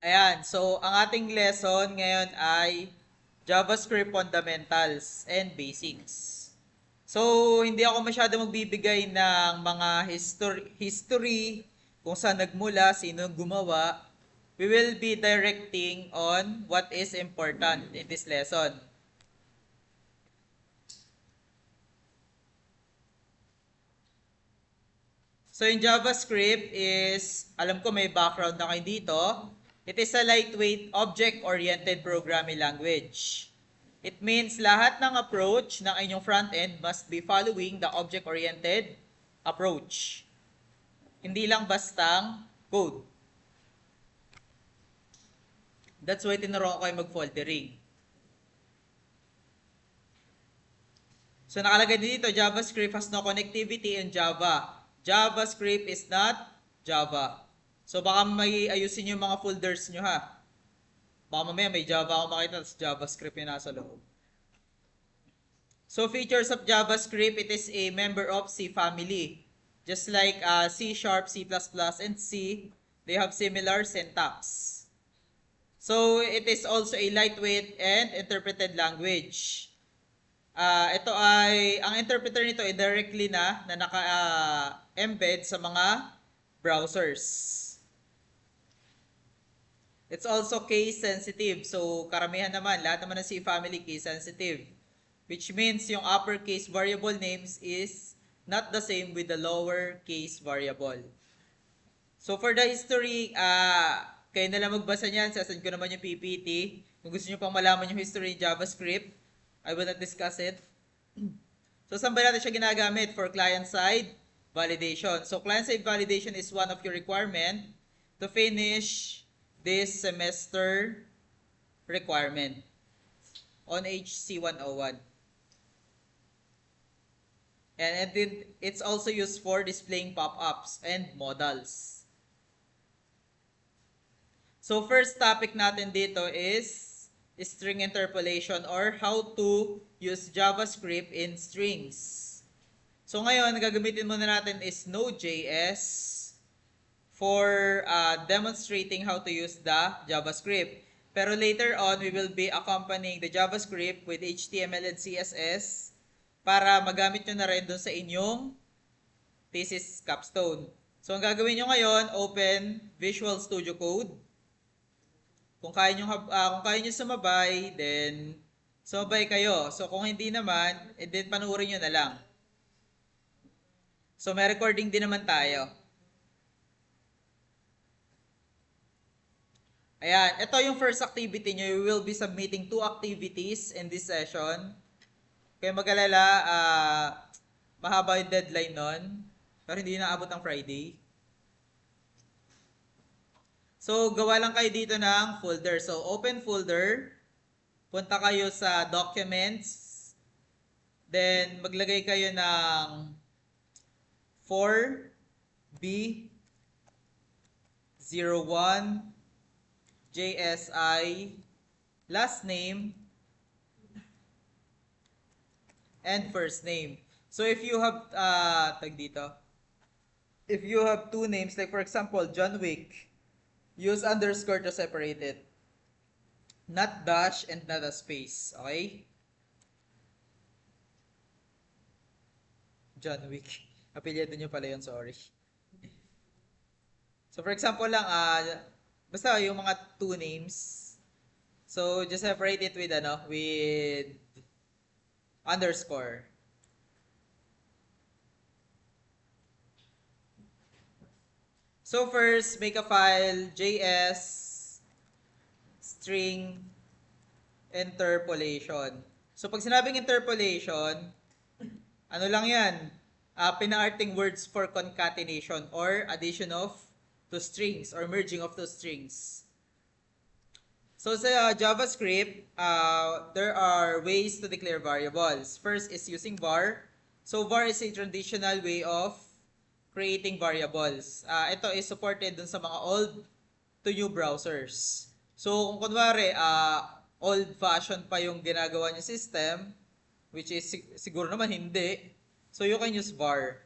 Ayan, so ang ating lesson ngayon ay JavaScript Fundamentals and Basics. So, hindi ako masyado magbibigay ng mga history kung saan nagmula, sino gumawa. We will be directing on what is important in this lesson. So, yung JavaScript is, alam ko may background na kayo dito. It is a lightweight, object-oriented programming language. It means lahat ng approach ng inyong front-end must be following the object-oriented approach. Hindi lang bastang code. That's why tinuruan ko kayo mag-foldering. So nakalagay dito, JavaScript has no connectivity in Java. JavaScript is not Java. So baka may ayusin yung mga folders nyo ha. Baka mamaya may Java ako makita, tapos JavaScript yung nasa loob. So features of JavaScript, it is a member of C family. Just like C#, C++, and C, they have similar syntax. So it is also a lightweight and interpreted language. Ito ay, ang interpreter nito ay directly na naka-embed sa mga browsers. It's also case sensitive. So karamihan naman, lahat naman ng C family case sensitive. Which means yung uppercase variable names is not the same with the lower case variable. So for the history, kayo na lang magbasa niyan. Sasend ko naman yung PPT. Kung gusto niyo pang malaman yung history ng JavaScript, I will not discuss it. So saan ba natin siya ginagamit? For client-side validation. So client-side validation is one of your requirement to finish this semester requirement on HC 101. And then it's also used for displaying pop-ups and modals. So first topic natin dito is string interpolation or how to use JavaScript in strings. So ngayon, gagamitin muna natin is Node.js for demonstrating how to use the JavaScript. Pero later on, we will be accompanying the JavaScript with HTML and CSS para magamit nyo na rin dun sa inyong thesis capstone. So ang gagawin nyo ngayon, open Visual Studio Code. Kung kaya nyo sumabay, then sumabay kayo. So kung hindi naman, then panuorin nyo na lang. So may recording din naman tayo. Ayan, ito yung first activity nyo. You will be submitting 2 activities in this session. Kaya mag-alala, mahaba yung deadline nun. Pero hindi na abot ng Friday. So, gawa lang kayo dito ng folder. So, open folder. Punta kayo sa documents. Then, maglagay kayo ng 4B01 JSI last name and first name. So, if you have, if you have 2 names, like for example, John Wick, use underscore to separate it. Not dash and not a space. Okay? John Wick. Apelyido nyo pala yun, sorry. So for example lang, basta yung mga 2 names. So just separate it with with underscore. So first, make a file, JS string interpolation. So pag sinabing interpolation, ano lang yan? Pina-arting words for concatenation or addition of 2 strings or merging of 2 strings. So sa JavaScript, there are ways to declare variables. First is using var. So var is a traditional way of creating variables. Ito is supported dun sa mga old to new browsers. So, kung kunwari, old-fashioned pa yung ginagawa niyo system, which is siguro naman hindi, so you can use var.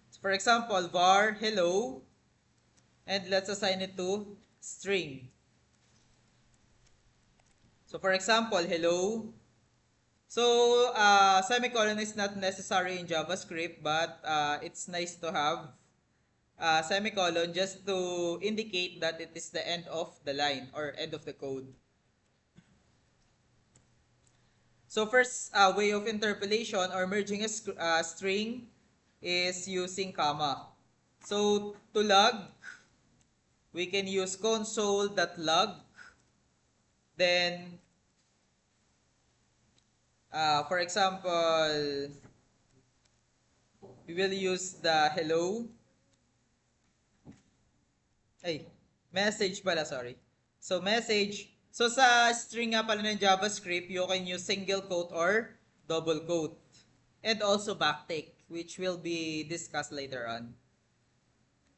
So, for example, var hello, and let's assign it to string. So for example, hello. So semicolon is not necessary in JavaScript, but it's nice to have semicolon just to indicate that it is the end of the line or end of the code. So first way of interpolation or merging a string is using comma. So to log, we can use console.log. Then, for example, we will use the hello. Ay, message pala, sorry. So message. So sa string nga pala ng JavaScript, you can use single quote or double quote. And also backtick, which will be discussed later on.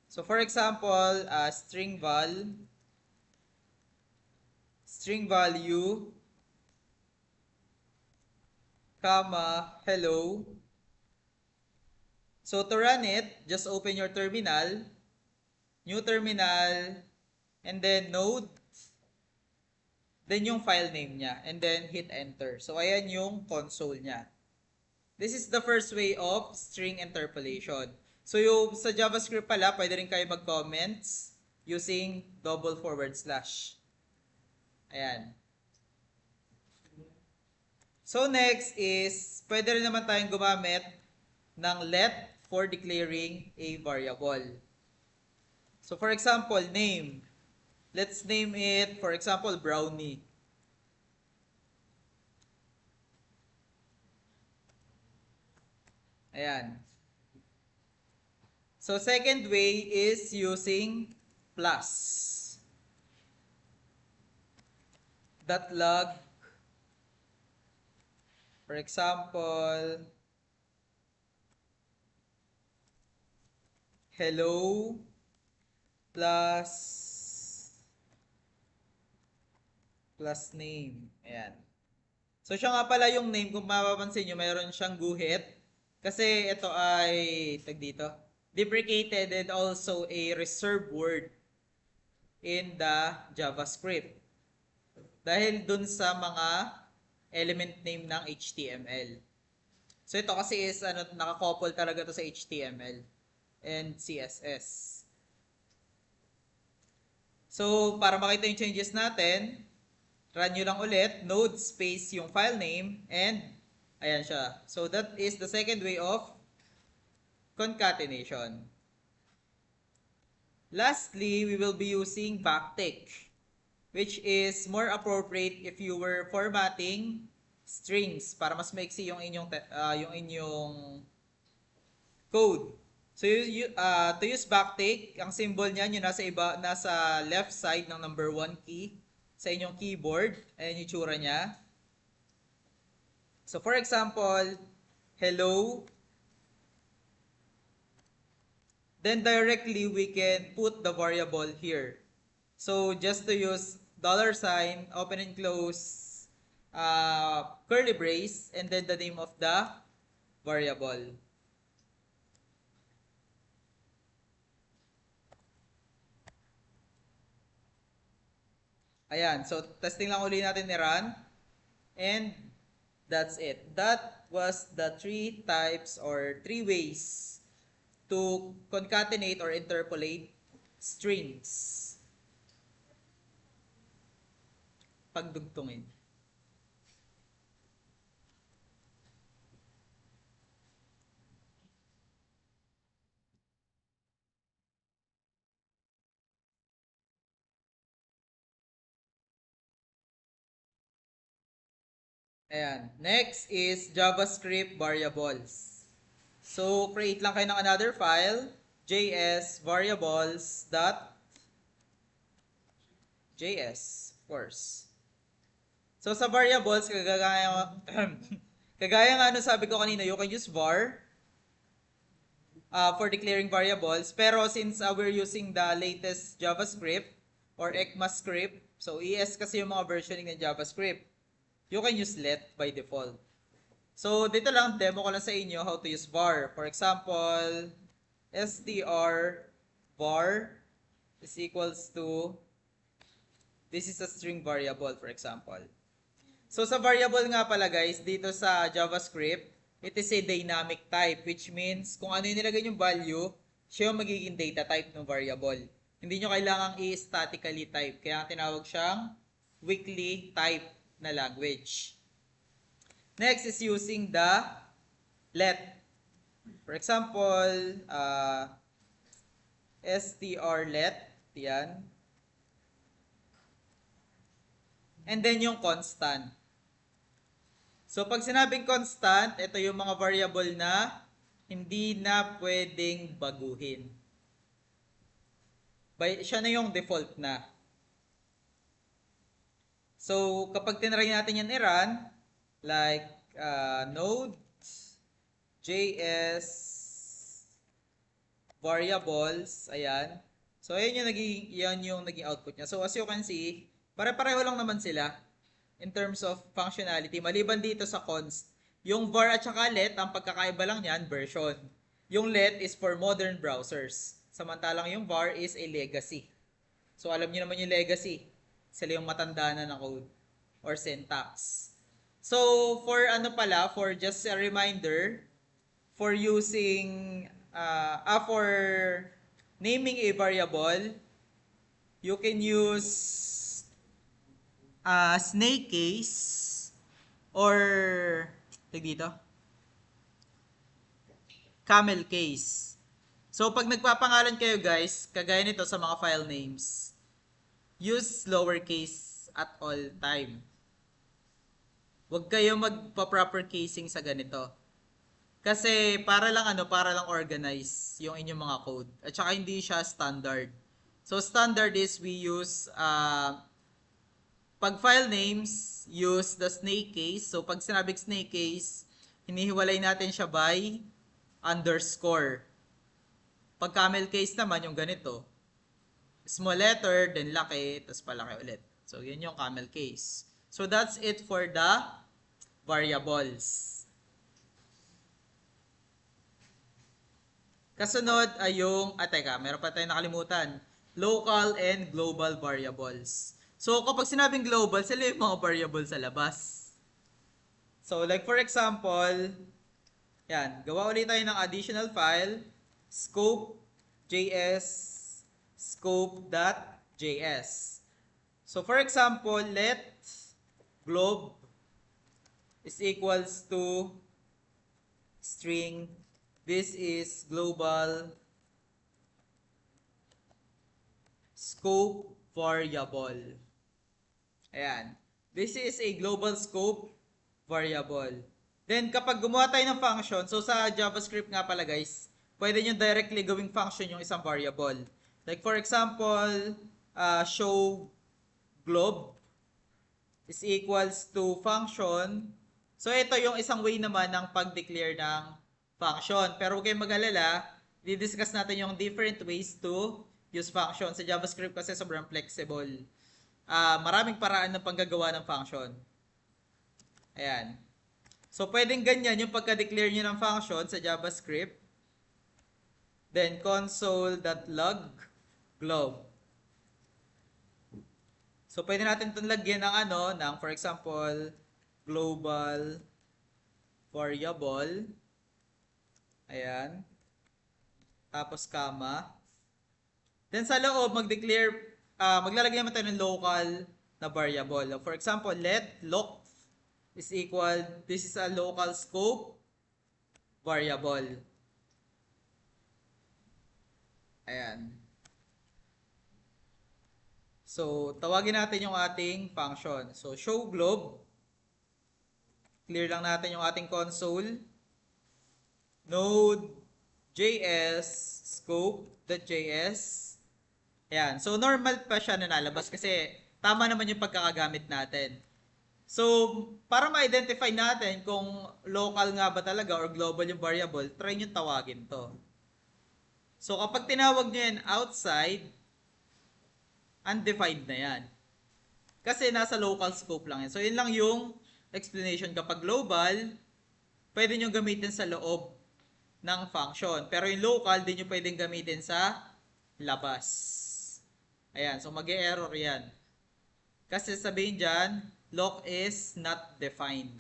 So for example, string value, comma, hello. So to run it, just open your terminal, new terminal, and then node, then yung file name niya, and then hit enter. So ayan yung console niya. This is the first way of string interpolation. So yung sa JavaScript pala, pwede rin kayo mag-comments using /. Ayan. So next is, pwede rin naman tayong gumamit ng let for declaring a variable. So for example, name. Let's name it, for example, brownie. Ayan. So second way is using plus. .log. For example, hello plus name. Ayan. So siya nga pala yung name, kung mapapansin nyo, mayroon siyang guhit. Kasi ito ay, tag dito, deprecated and also a reserved word in the JavaScript. Dahil dun sa mga element name ng HTML. So ito kasi is naka-couple talaga to sa HTML and CSS. So para makita yung changes natin, run nyo lang ulit, node space yung file name, and ayan siya. So that is the second way of concatenation. Lastly, we will be using backtick, which is more appropriate if you were formatting strings para mas maiksi yung inyong code. So to use backtick, ang symbol niyan yung nasa left side ng number 1 key sa inyong keyboard. Ayan yung tsura niya. So for example, hello. Then directly we can put the variable here. So just to use $, open and close curly brace, and then the name of the variable. Ayan, so testing lang uli natin ni run. And that's it. That was the 3 types or 3 ways to concatenate or interpolate strings. Pagdugtungin. Ayan. Next is JavaScript variables. So, create lang kayo ng another file, js variables.js, of course. So, sa variables, kagaya nga sabi ko kanina, you can use var for declaring variables. Pero since we're using the latest JavaScript or ECMAScript, so ES kasi yung mga versioning ng JavaScript, you can use let by default. So, dito lang, demo ko lang sa inyo how to use var. For example, str var is equals to, this is a string variable, for example. So sa variable nga pala guys, dito sa JavaScript, it is a dynamic type, which means kung ano yung nilagay yung value, siya yung magiging data type ng variable. Hindi nyo kailangang i-statically type. Kaya tinawag siyang weakly type na language. Next is using the let. For example, strlet, yan. And then yung constant. So pag sinabing constant, ito yung mga variable na hindi na pwedeng baguhin. Siya na yung default na. So kapag tinry natin yan i-run, like Node.js variables, ayan. So ayan yung naging output niya. So as you can see, pare-pareho lang naman sila in terms of functionality. Maliban dito sa const, yung var at saka let, ang pagkakaiba lang niyan, version. Yung let is for modern browsers. Samantalang yung var is a legacy. So alam niyo naman yung legacy. Sila yung matanda na ng code or syntax. So for for just a reminder, for using, for naming a variable, you can use snake case or dito camel case. So pag nagpapangalan kayo guys, kagaya nito sa mga file names, use lowercase at all time. Huwag kayo magpa-proper casing sa ganito. Kasi para lang organize yung inyong mga code. At saka hindi siya standard. So standard is we use pag file names, use the snake case. So, pag sinabing snake case, hinihiwalay natin siya by underscore. Pag camel case naman, yung ganito. Small letter, then laki, tapos palaki ulit. So, yun yung camel case. So, that's it for the variables. Kasunod ay yung, meron pa tayong nakalimutan. Local and global variables. So, kapag sinabing global, sila yung mga variable sa labas. So, like for example, yan, gawa ulit tayo ng additional file, scope.js, scope.js. So, for example, let globe is equals to string. This is global scope variable. Ayan. This is a global scope variable. Then, kapag gumawa tayo ng function, so sa JavaScript nga pala guys, pwede nyo directly gawing function yung isang variable. Like for example, show globe is equals to function. So, ito yung isang way naman ng pag-declare ng function. Pero huwag kayong mag-alala, di-discuss natin yung different ways to use function. Sa JavaScript kasi sobrang flexible. Maraming paraan ng panggagawa ng function. Ayan. So, pwedeng ganyan yung pagka-declare nyo ng function sa JavaScript. Then, console.log globe. So, pwede natin itong lagyan ng for example, global variable. Ayan. Tapos, comma. Then, sa loob, maglalagay naman tayo ng local na variable. For example, let loc is equal, this is a local scope variable. Ayan. So, tawagin natin yung ating function. So, show globe. Clear lang natin yung ating console. Node.js scope.js. Ayan. So, normal pa siya na nalabas kasi tama naman yung pagkakagamit natin. So, para ma-identify natin kung local nga ba talaga or global yung variable, try nyo tawagin to. So, kapag tinawag nyo yan outside, undefined na yan. Kasi nasa local scope lang yan. So, yun lang yung explanation. Kapag global, pwede nyo gamitin sa loob ng function. Pero yung local, di nyo pwedeng gamitin sa labas. Ayan, so mag-e-error yan. Kasi sabihin dyan, loc is not defined.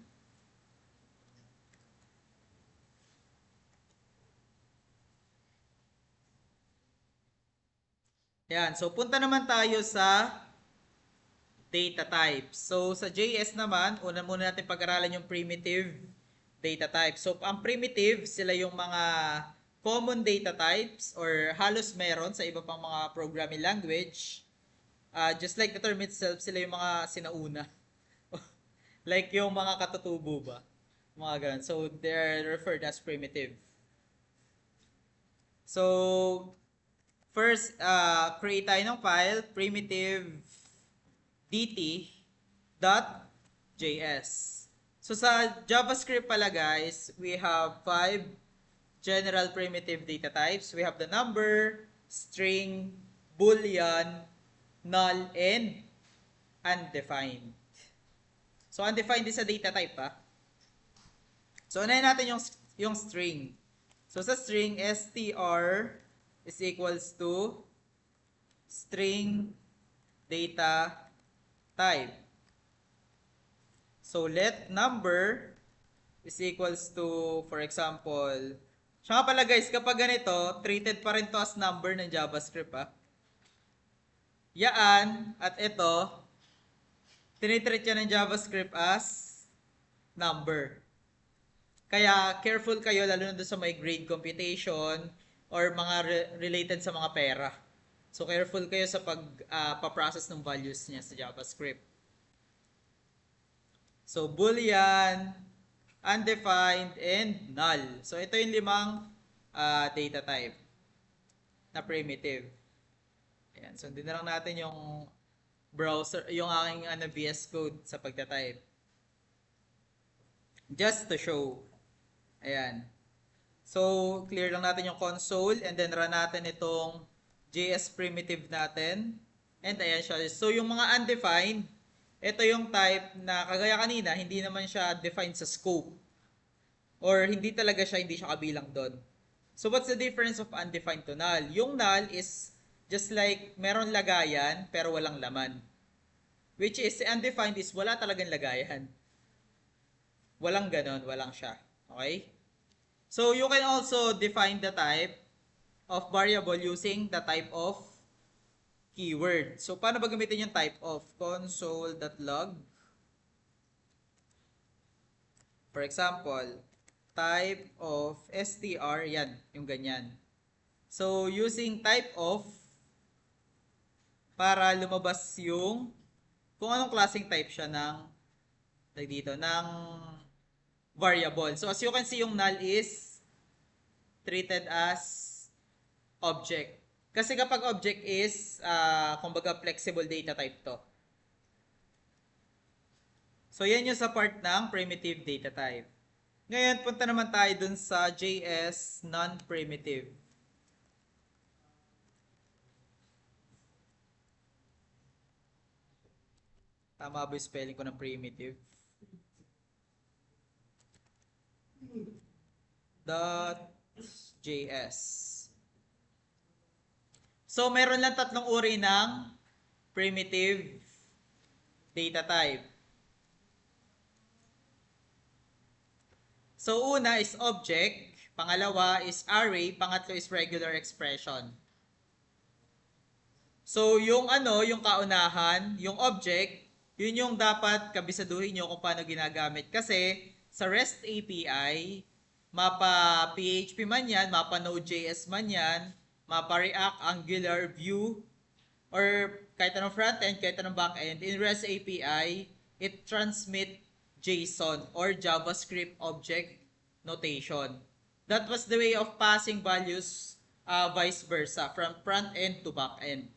Yan. So, punta naman tayo sa data types. So, sa JS naman, una muna natin pag-aralan yung primitive data types. So, ang primitive, sila yung mga common data types or halos meron sa iba pang mga programming language. Just like the term itself, sila yung mga sinauna. Like yung mga katutubo ba? Mga ganun. So, they're referred as primitive. So, first, create tayo ng file, primitive dt.js. So, sa JavaScript pala guys, we have 5 general primitive data types. We have the number, string, boolean, null, and undefined. So, undefined is a data type pa. So, unahin natin yung string. So, sa string, str is equals to string data type. So, let number is equals to, for example, siya nga pala guys, kapag ganito, treated pa rin to as number ng JavaScript Yaan at ito, tinitreat yan ng JavaScript as number. Kaya careful kayo lalo na doon sa may grade computation or mga related sa mga pera. So careful kayo sa pag-process ng values niya sa JavaScript. So boolean, undefined, and null. So ito yung 5 data type na primitive. Ayan, so hindi na lang natin yung browser, yung aking VS Code sa pagta-type. Just to show. Ayan. So, clear lang natin yung console and then run natin itong JS primitive natin. And ayan siya. So, yung mga undefined, ito yung type na kagaya kanina, hindi naman siya defined sa scope. Or hindi siya kabilang doon. So, what's the difference of undefined to null? Yung null is just like meron lagayan pero walang laman. Which is, undefined is wala talagang lagayan. Walang ganon, walang siya. Okay? So, you can also define the type of variable using the type of keyword. So, paano ba gamitin yung type of? Console.log. For example, type of str, yan, yung ganyan. So, using type of, para lumabas yung kung anong klaseng type siya ng variable. So, as you can see, yung null is treated as object. Kasi kapag object is, kumbaga, flexible data type to. So, yan yung sa part ng primitive data type. Ngayon, punta naman tayo dun sa JS non-primitive. Tama ba yung spelling ko ng primitive? .js. So, meron lang 3 uri ng primitive data type. So, una is object, pangalawa is array, pangatlo is regular expression. So, yung kaunahan, yung object, yun yung dapat kabisaduhin nyo kung paano ginagamit. Kasi, sa REST API, mapa PHP man yan, mapa Node.js man yan, mapa React, Angular, Vue, or kahit anong front-end, kahit anong back-end, in REST API, it transmit JSON or JavaScript object notation. That was the way of passing values vice versa, from front-end to back-end.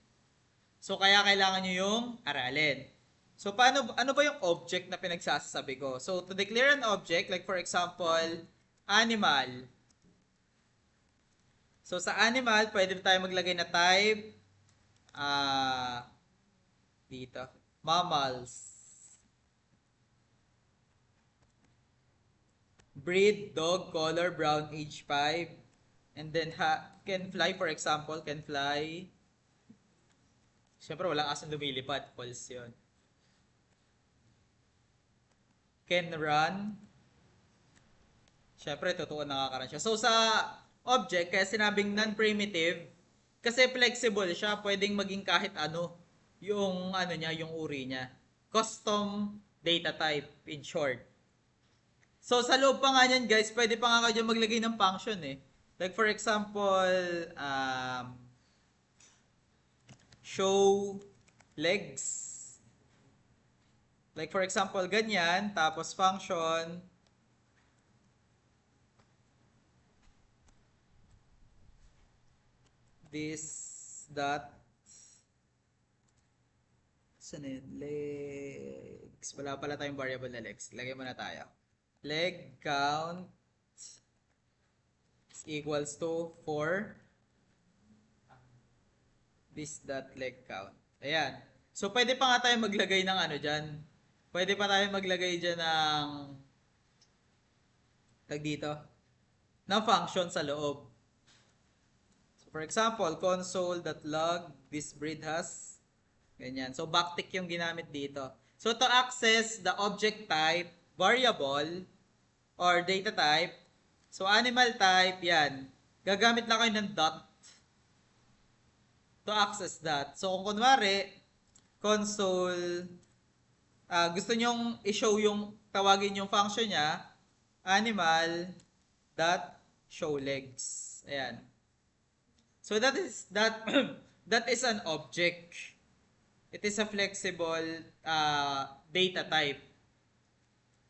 So, kaya kailangan nyo yung aralin. So, ano ba yung object na pinagsasabi ko? So, to declare an object, like for example, animal. So, sa animal, pwede tayo maglagay na type, dito, mammals. Breed, dog, color, brown, age 5. And then, can fly, for example, can fly. Siyempre, walang asong lumilipad. False yun. can run. Syempre, totoo nakaka-run siya. So, sa object, kaya sinabing non-primitive, kasi flexible siya, pwedeng maging kahit ano, yung ano niya, yung uri niya. Custom data type, in short. So, sa loob pa nga niyan, guys, pwede pa nga kayo maglagay ng function eh. Like, for example, show legs. Like, for example, ganyan, tapos function, this, that, saan na yun? Legs. Wala pala tayong variable na legs. Lagay muna tayo. Leg count is equals to 4 this dot leg count. Ayan. So, pwede pa nga tayo maglagay ng ano dyan. Pwede pa tayo maglagay dyan ng tag dito ng function sa loob. So, for example, console.log this breed has ganyan. So, backtick yung ginamit dito. So, to access the object type, variable, or data type, so animal type, yan. Gagamit lang kayo ng dot to access that. So, kung kunwari, console, gusto nyong i-show yung, tawagin yung function niya, animal dot show legs. Ayan. So, that is an object. It is a flexible data type.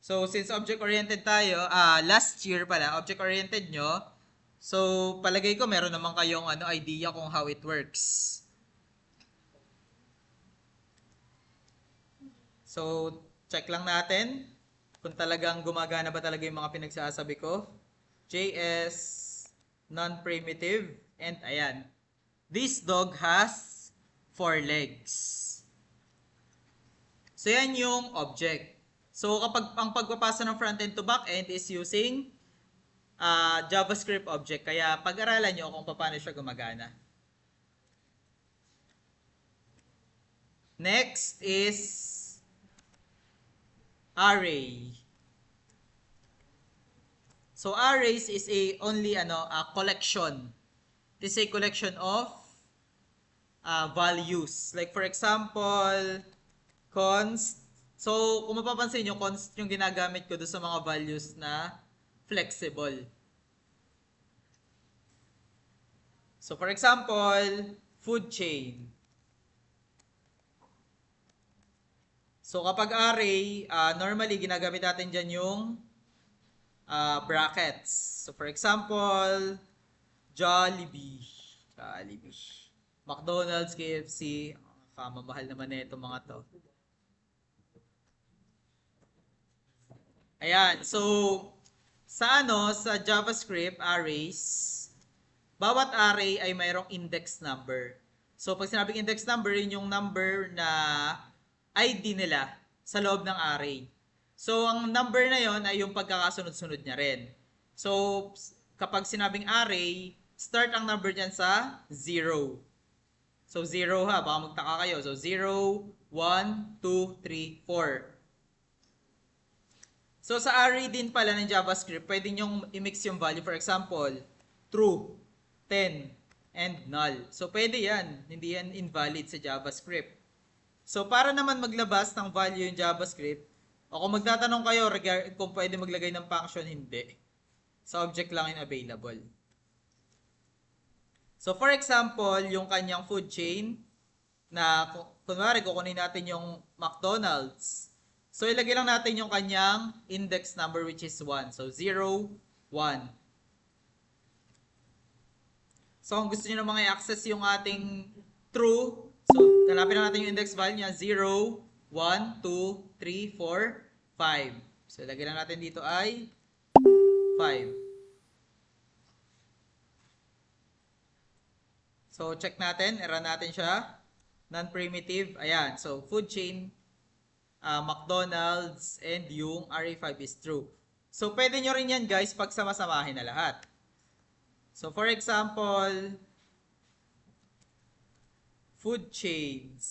So, since object-oriented tayo, last year pala, object-oriented nyo, so, palagay ko meron naman kayong idea kung how it works. So, check lang natin kung talagang gumagana ba talaga yung mga pinagsasabi ko. JS, non-primitive, and ayan. This dog has 4 legs. So, yan yung object. So, kapag ang pagpapasa ng front-end to back-end is using JavaScript object. Kaya, pag-aralan nyo kung paano siya gumagana. Next is array. So, arrays is only a collection. It is a collection of values. Like, for example, const. So, kung mapapansin nyo, const yung ginagamit ko doon sa mga values na flexible. So, for example, food chain. So, kapag array, normally ginagamit natin dyan yung brackets. So, for example, Jollibee. McDonald's, KFC. Kamamahal naman na itong mga to. Ayan. So, sa JavaScript arrays, bawat array ay mayroong index number. So, pag sinabing index number, yun yung number na ID nila sa loob ng array. So, ang number na yon ay yung pagkakasunod-sunod niya rin. So, kapag sinabing array, start ang number dyan sa 0. So, 0 ha, baka magtaka kayo. So, 0, 1, 2, 3, 4. So, sa array din pala ng JavaScript, pwede nyong i-mix yung value. For example, true, 10, and null. So, pwede yan. Hindi yan invalid sa JavaScript. So, para naman maglabas ng value yung JavaScript, o kung magtatanong kayo kung pwede maglagay ng function, hindi. Sa object lang yung available. So, for example, yung kanyang food chain, na kunwari kukunin natin yung McDonald's. So, ilagay lang natin yung kanyang index number which is 1. So, 0, 1. So, kung gusto nyo namang i-access yung ating true, so, hanapin na natin yung index value niya. 0, 1, 2, 3, 4, 5. So, ilagay lang natin dito ay 5. So, check natin. Error natin siya. Non-primitive. Ayan. So, food chain, McDonald's, and yung RA5 is true. So, pwede nyo rin yan guys pag sama-samahin na lahat. So, for example, food chains.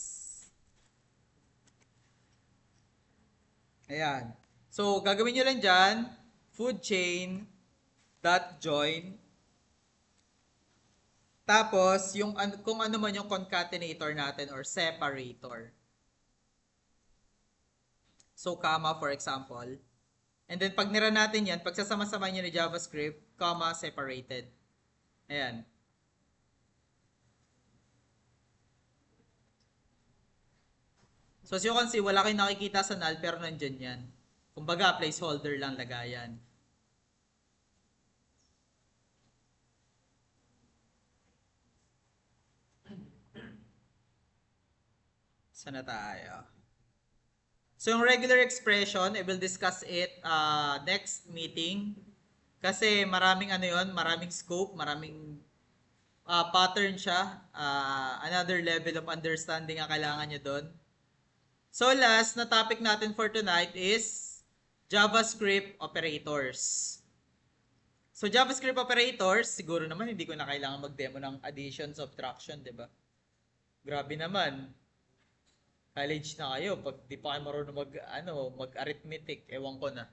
Ayan. So, gagawin nyo lang dyan, food chain dot join. Tapos, kung ano man yung concatenator natin or separator. So, comma for example. And then, pag nira natin yan, pagsasama-sama nyo ni JavaScript, comma, separated. Ayan. So, as you can see, wala kayong nakikita sa null, pero nandyan yan. Kumbaga, placeholder lang lagayan. Sana tayo. So, yung regular expression, I will discuss it next meeting. Kasi maraming ano yun, maraming scope, maraming pattern siya. Another level of understanding ang kailangan nyo doon. So, last na topic natin for tonight is JavaScript operators. So, JavaScript operators, siguro naman hindi ko na kailangan mag-demo ng addition, subtraction, di ba? Grabe naman. College na kayo, pag di pa kayo marunong mag-arithmetic, ewan ko na.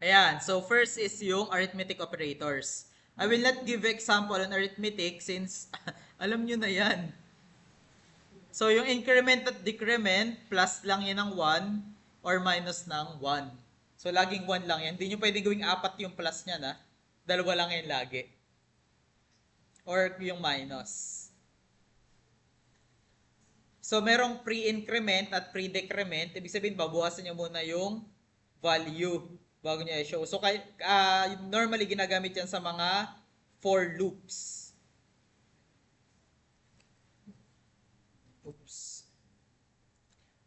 Ayan, so first is yung arithmetic operators. I will not give example on arithmetic since alam nyo na yan. So yung increment at decrement, plus lang yan ng 1 or minus ng 1. So laging 1 lang yan. Hindi nyo pwede gawing 4 yung plus niya na. Dalawa lang yan lagi. Or yung minus. So merong pre-increment at pre-decrement. Ibig sabihin, babawasan nyo muna yung value bago niya i-show. So, normally ginagamit yan sa mga for loops. Oops.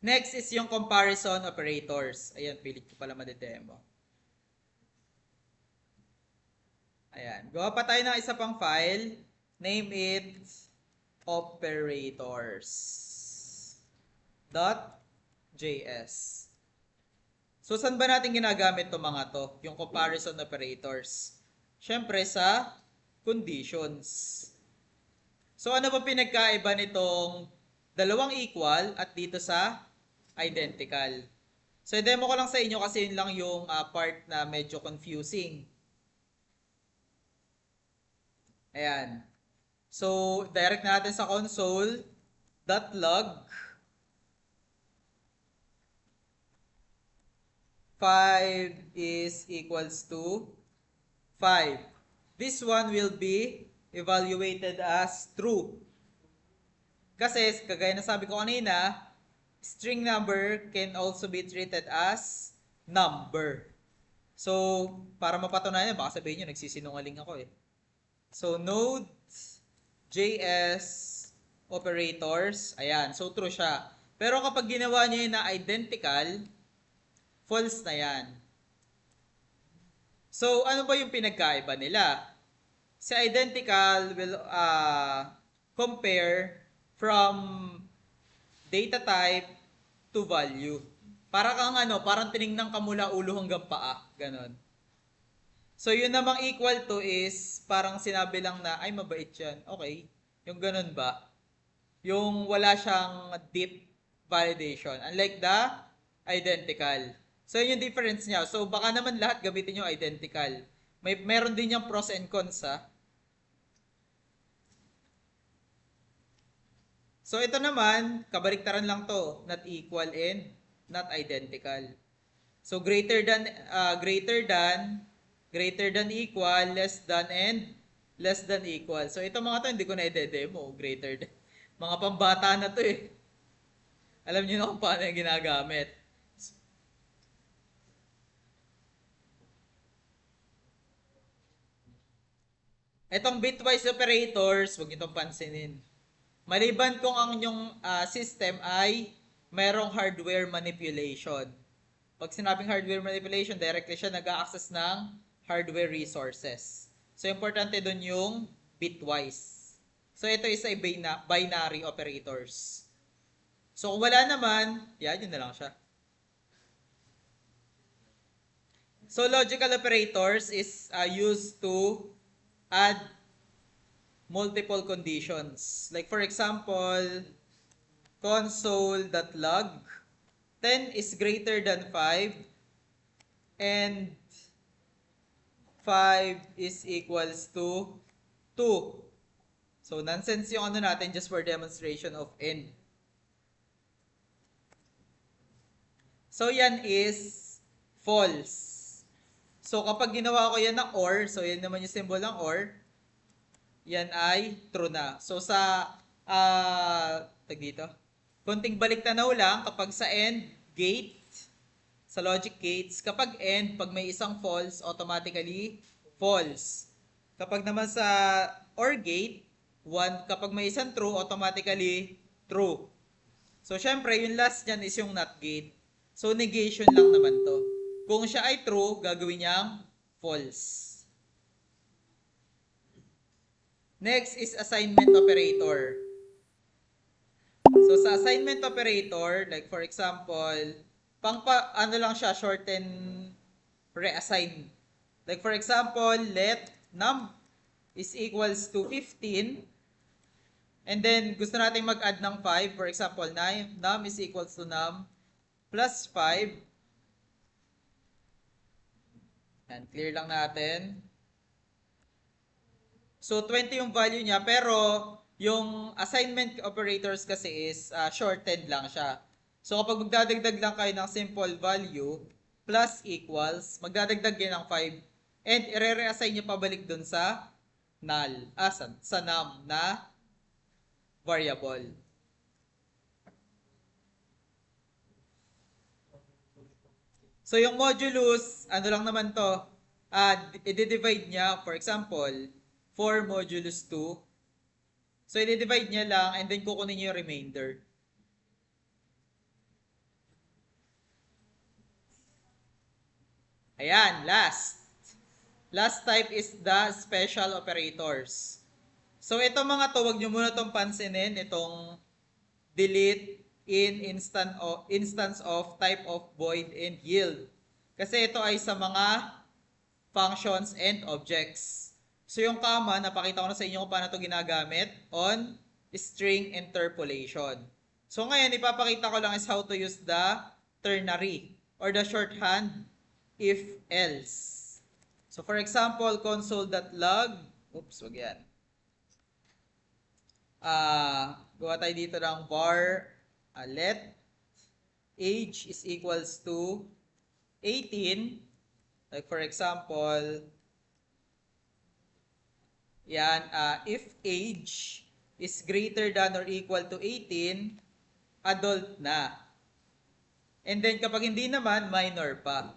Next is yung comparison operators. Ayan, pilit ko pala madedemo. Ayan. Gawa pa tayo ng isa pang file. Name it operators.js. So, saan ba natin ginagamit itong mga to? Yung comparison operators. Siyempre sa conditions. So, ano ba pinagkaiba nitong dalawang equal at dito sa identical? So, i-demo ko lang sa inyo kasi yun lang yung part na medyo confusing. Ayan. So, direct natin sa console.log 5 is equals to 5. This one will be evaluated as true. Kasi, kagaya na sabi ko kanina, string number can also be treated as number. So, para mapatunayan, baka sabihin nyo, nagsisinungaling ako eh. So, Node.js operators, ayan, so true siya. Pero kapag ginawa nyo yun na identical, false na yan. So, ano ba yung pinagkaiba nila? Si identical will compare from data type to value. Para kang parang tiningnan ka mula ulo hanggang paa, ganon. So, yun namang equal to is parang sinabi lang na, ay mabait yan. Okay. Yung ganon ba? Yung wala siyang deep validation. Unlike the identical. So, yun yung difference niya. So, baka naman lahat gamitin yung identical. Meron din yung pros and cons, ha? So, ito naman, kabaliktaran lang to. Not equal and not identical. So, greater than, equal, less than, and less than equal. So, ito mga to, hindi ko na i-demo. Greater than. Mga pambata na to eh. Alam niyo na kung paano yung ginagamit. Etong bitwise operators, huwag itong pansinin. Maliban kung ang inyong system ay merong hardware manipulation. Pag sinabing hardware manipulation, directly siya nag-a-access ng hardware resources. So, importante dun yung bitwise. So, ito is ay binary operators. So, kung wala naman, yun na lang siya. So, logical operators is used to add multiple conditions. Like for example, console.log 10 is greater than 5 and 5 is equals to 2. So, nonsense yung ano natin just for demonstration of end. So, yan is false. So, kapag ginawa ko yan na OR, so yan naman yung symbol ng OR, yan ay true na. So, sa, tag dito, konting baliktanaw lang, kapag sa AND gate, sa logic gates, kapag AND, pag may isang false, automatically false. Kapag naman sa OR gate, 1, kapag may isang true, automatically true. So, syempre, yung last nyan is yung NOT gate. So, negation lang naman to. Kung siya ay true, gagawin niyang false. Next is assignment operator. So, sa assignment operator, like for example, ano lang siya, shorten reassign. Like for example, let num is equals to 15. And then, gusto natin mag-add ng 5. For example, num is equals to num plus 5. And clear lang natin. So, 20 yung value niya. Pero, yung assignment operators kasi is shortened lang siya. So, kapag magdadagdag lang kayo ng simple value, plus equals, magdadagdag yan ng 5. And, i-reassign nyo pabalik dun sa null. Sa num na variable. So, yung modulus, ano lang naman to, i-divide niya, for example, 4 modulus 2. So, i-divide niya lang and then kukunin niyo yung remainder. Ayan, last. Last type is the special operators. So, ito mga to, wag nyo muna itong pansinin, itong delete in instance of type of void and yield. Kasi ito ay sa mga functions and objects. So, yung comma, napakita ko na sa inyo kung paano ito ginagamit on string interpolation. So, ngayon, ipapakita ko lang is how to use the ternary or the shorthand if else. So, for example, console.log, oops, wag yan. Gawa tayo dito ng var let age is equals to 18. Like for example, yan, if age is greater than or equal to 18, adult na. And then kapag hindi naman, minor pa.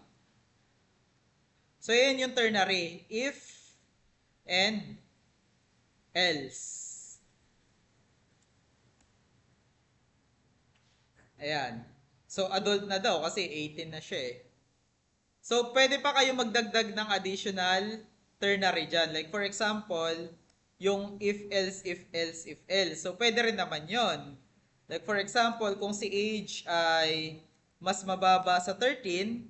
So, yan yung ternary. If and else. Ayan. So, adult na daw kasi 18 na siya eh. So, pwede pa kayo magdagdag ng additional ternary dyan. Like, for example, yung if, else, if, else, if, else. So, pwede rin naman yon. Like, for example, kung si age ay mas mababa sa 13,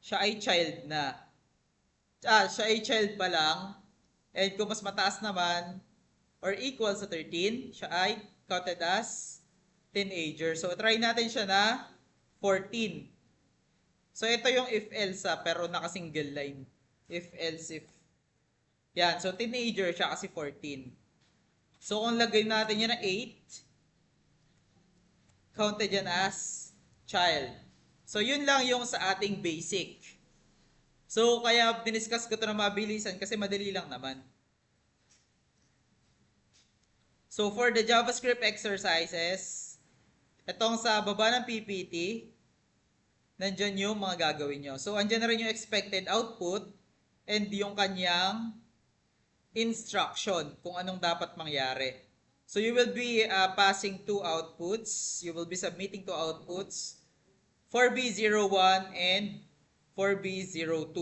siya ay child na. Siya ay child pa lang. And kung mas mataas naman, or equal sa 13, siya ay counted as teenager. So, try natin siya na 14. So, ito yung if-else pero naka-single line. If-else, if. Yan. So, teenager siya kasi 14. So, kung lagay natin yan na 8, counted yan as child. So, yun lang yung sa ating basic. So, kaya diniscuss ko ito na mabilisan kasi madali lang naman. So, for the JavaScript exercises, itong sa baba ng PPT, nandyan yung mga gagawin nyo. So, andyan na rin yung expected output and yung kanyang instruction kung anong dapat mangyari. So, you will be passing 2 outputs. You will be submitting 2 outputs, 4B01 and 4B02.